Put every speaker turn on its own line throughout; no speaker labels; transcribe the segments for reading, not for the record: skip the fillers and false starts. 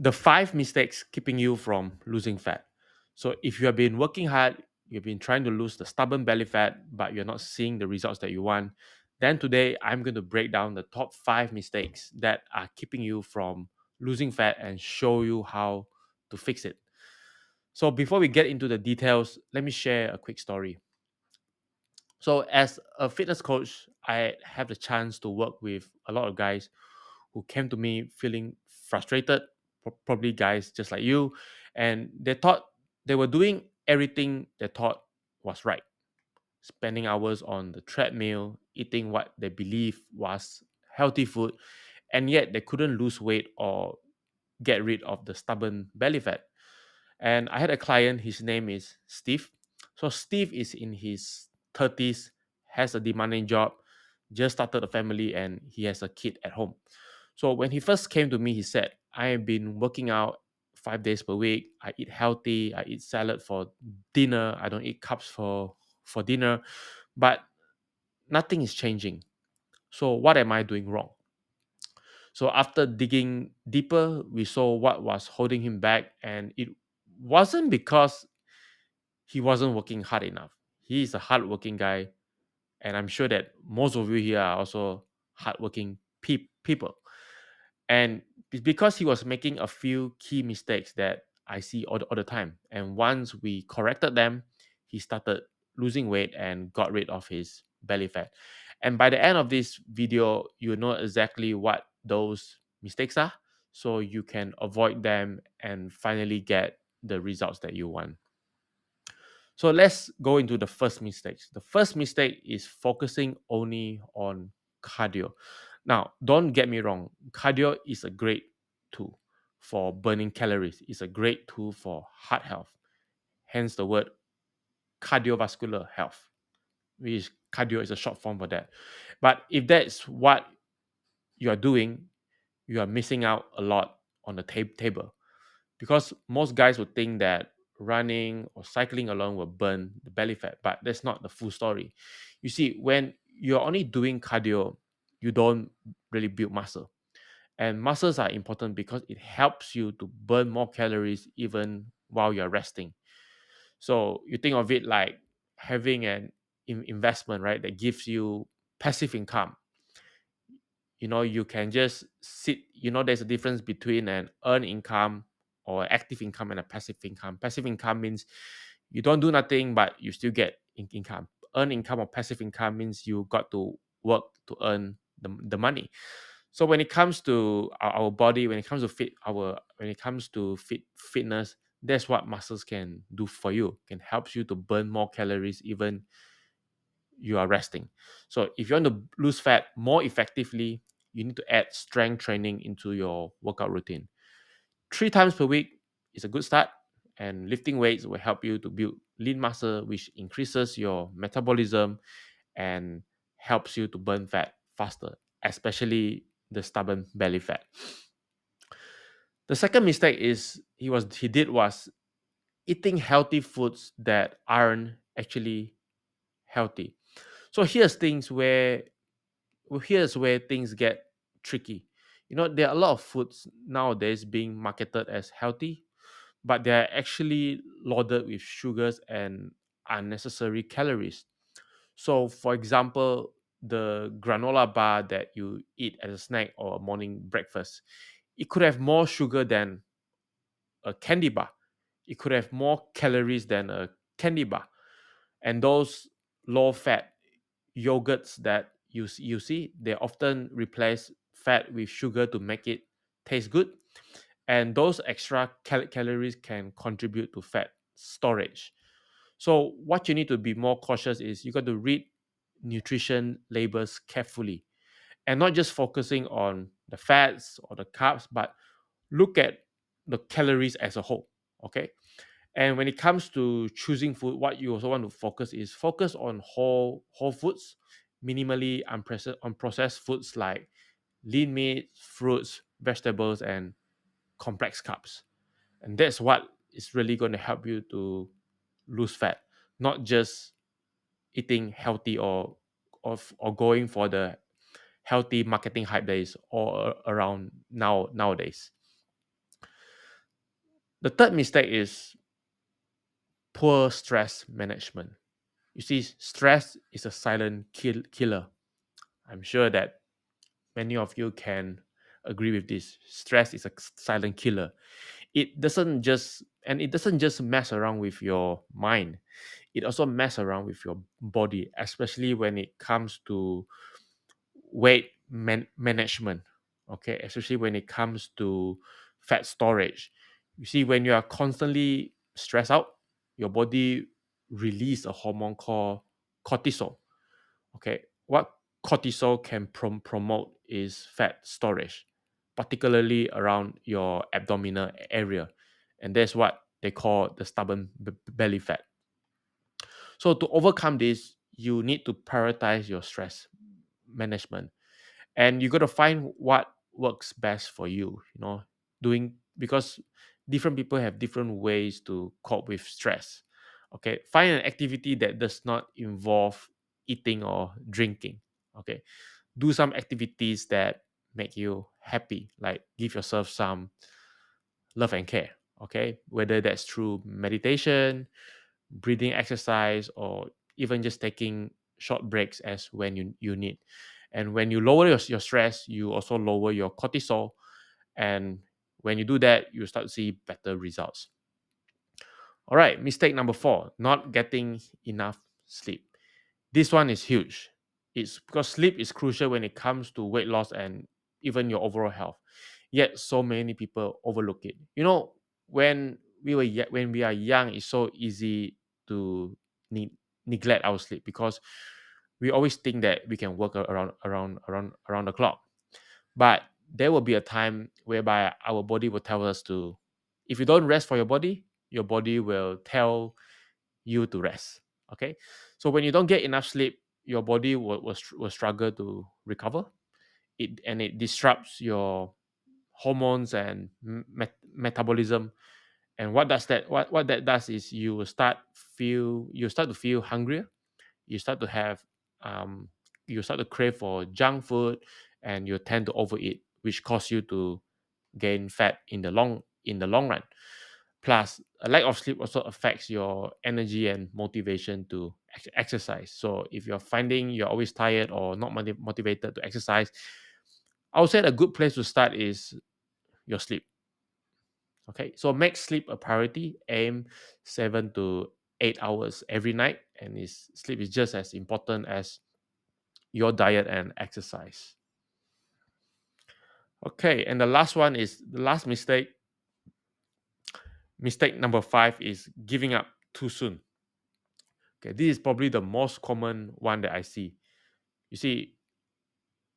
The 5 mistakes keeping you from losing fat. So if you have been working hard, you've been trying to lose the stubborn belly fat, but you're not seeing the results that you want, then today I'm going to break down the top 5 mistakes that are keeping you from losing fat and show you how to fix it. So before we get into the details, let me share a quick story. So as a fitness coach, I have the chance to work with a lot of guys who came to me feeling frustrated, probably guys just like you, and they thought they were doing everything they thought was right, spending hours on the treadmill, eating what they believe was healthy food, and yet they couldn't lose weight or get rid of the stubborn belly fat. And I had a client, his name is Steve. So Steve is in his 30s, has a demanding job, just started a family, and he has a kid at home. So when he first came to me, he said, I have been working out 5 days per week. I eat healthy. I eat salad for dinner. I don't eat carbs for dinner. But nothing is changing. So what am I doing wrong? So after digging deeper, we saw what was holding him back, and it wasn't because he wasn't working hard enough. He is a hardworking guy, and I'm sure that most of you here are also hardworking people. And it's because he was making a few key mistakes that I see all the time. And once we corrected them, he started losing weight and got rid of his belly fat. And by the end of this video, you know exactly what those mistakes are. So you can avoid them and finally get the results that you want. So let's go into the first mistakes. The first mistake is focusing only on cardio. Now, don't get me wrong, cardio is a great tool for burning calories. It's a great tool for heart health. Hence the word cardiovascular health, which is cardio is a short form for that. But if that's what you are doing, you are missing out a lot on the table. Because most guys would think that running or cycling alone will burn the belly fat, but that's not the full story. You see, when you're only doing cardio, you don't really build muscle. And muscles are important because it helps you to burn more calories even while you're resting. So you think of it like having an investment, right, that gives you passive income. You can just sit. There's a difference between an earned income or active income and a passive income. Passive income means you don't do nothing but you still get income. Earn income or passive income means you got to work to earn the money. So when it comes to our body, when it comes to fitness, that's what muscles can do for you. Can help you to burn more calories even you are resting. So if you want to lose fat more effectively, you need to add strength training into your workout routine. 3 times per week is a good start, and lifting weights will help you to build lean muscle, which increases your metabolism and helps you to burn fat faster, especially the stubborn belly fat. The second mistake he did was eating healthy foods that aren't actually healthy. So here's where things get tricky. There are a lot of foods nowadays being marketed as healthy, but they're actually loaded with sugars and unnecessary calories. So, for example, the granola bar that you eat as a snack or a morning breakfast, it could have more sugar than a candy bar. It could have more calories than a candy bar. And those low fat yogurts that you see, they often replace fat with sugar to make it taste good. And those extra calories can contribute to fat storage. So what you need to be more cautious is you got to read nutrition labels carefully and not just focusing on the fats or the carbs, but look at the calories as a whole. Okay. And when it comes to choosing food, what you also want to focus on whole foods, minimally unprocessed foods like lean meat, fruits, vegetables, and complex carbs. And that's what is really going to help you to lose fat, not just eating healthy or going for the healthy marketing hype days all around nowadays. The third mistake is poor stress management. You see, stress is a silent killer. I'm sure that many of you can agree with this. Stress is a silent killer. It doesn't just mess around with your mind. It also mess around with your body, especially when it comes to weight management. Okay, especially when it comes to fat storage. You see, when you are constantly stressed out, your body release a hormone called cortisol. Okay, what cortisol can promote is fat storage, particularly around your abdominal area, and that's what they call the stubborn belly fat. So to overcome this, you need to prioritize your stress management, and you got to find what works best for you. Doing because different people have different ways to cope with stress. Okay, find an activity that does not involve eating or drinking. Okay, do some activities that make you happy, like give yourself some love and care. Okay, whether that's through meditation, breathing exercise, or even just taking short breaks as when you need. And when you lower your stress, you also lower your cortisol. And when you do that, you start to see better results. All right, mistake number four, not getting enough sleep. This one is huge. It's because sleep is crucial when it comes to weight loss and even your overall health. Yet so many people overlook it. When when we are young, it's so easy to ne- neglect our sleep because we always think that we can work around the clock. But there will be a time whereby our body will tell us to, if you don't rest for your body will tell you to rest. Okay, so when you don't get enough sleep, your body will struggle to recover. It disrupts your hormones and metabolism. And what that does is you start to feel hungrier. You start to have um you start to crave for junk food, and you tend to overeat, which cause you to gain fat in the long run. Plus, a lack of sleep also affects your energy and motivation to exercise. So, if you're finding you're always tired or not motivated to exercise, I would say a good place to start is your sleep. Okay, so make sleep a priority. Aim 7 to 8 hours every night, and sleep is just as important as your diet and exercise. Okay, and the last mistake. Mistake number five is giving up too soon. Okay, this is probably the most common one that I see. You see,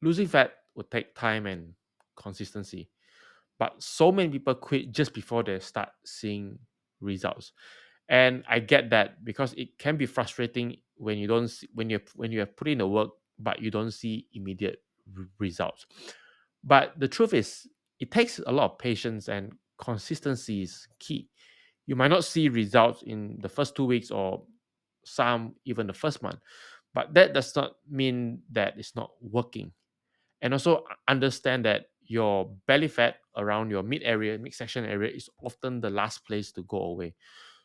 losing fat will take time and consistency, but so many people quit just before they start seeing results. And I get that because it can be frustrating when you don't see, when you have put in the work but you don't see immediate results. But the truth is, it takes a lot of patience, and consistency is key. You might not see results in the first 2 weeks, or some even the first month, but that does not mean that it's not working. And also understand that your belly fat around your midsection area is often the last place to go away.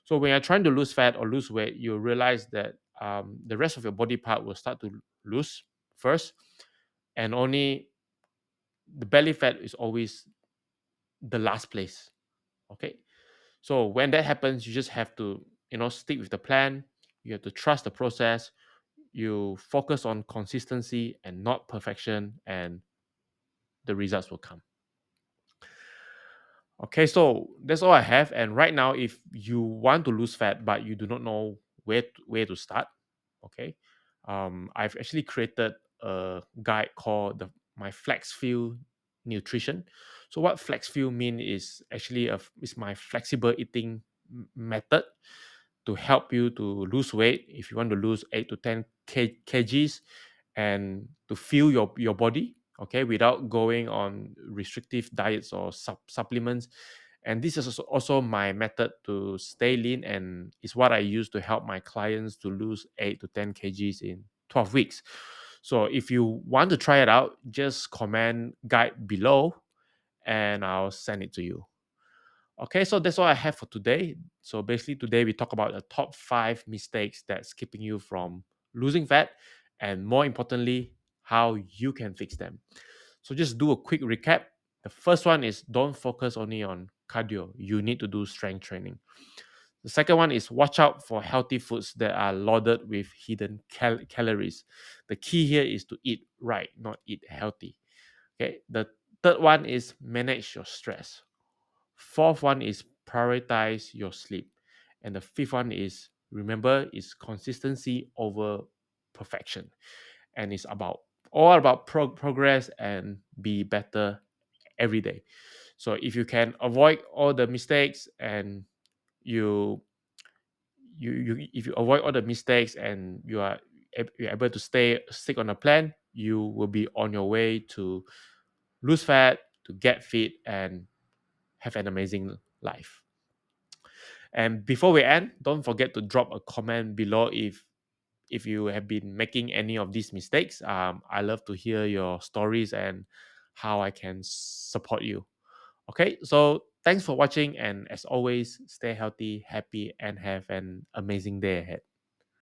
So when you're trying to lose fat or lose weight, you realize that the rest of your body part will start to lose first, and only the belly fat is always the last place. Okay, so when that happens, you just have to stick with the plan. You have to trust the process. You focus on consistency and not perfection, and the results will come. Okay, so that's all I have. And right now, if you want to lose fat but you do not know where to start, okay, I've actually created a guide called my FlexFuel Nutrition. So what FlexFuel mean is actually is my flexible eating method to help you to lose weight if you want to lose 8 to 10 kgs, and to fuel your body, okay, without going on restrictive diets or supplements. And this is also my method to stay lean, and is what I use to help my clients to lose 8 to 10 kgs in 12 weeks. So if you want to try it out, just comment guide below and I'll send it to you. Okay, so that's all I have for today. So basically, today we talk about the top 5 mistakes that's keeping you from losing fat, and more importantly, how you can fix them. So just do a quick recap. The first one is don't focus only on cardio. You need to do strength training. The second one is watch out for healthy foods that are loaded with hidden calories. The key here is to eat right, not eat healthy. Okay. The third one is manage your stress. Fourth one is prioritize your sleep. And the fifth one is remember is consistency over perfection. And it's about all about progress and be better every day. So if you can avoid all the mistakes and you you if you avoid all the mistakes and you're able to stay stick on a plan, you will be on your way to lose fat, to get fit, and have an amazing life. And before we end, don't forget to drop a comment below if you have been making any of these mistakes. I love to hear your stories and how I can support you. Okay, so thanks for watching, and as always, stay healthy, happy, and have an amazing day ahead.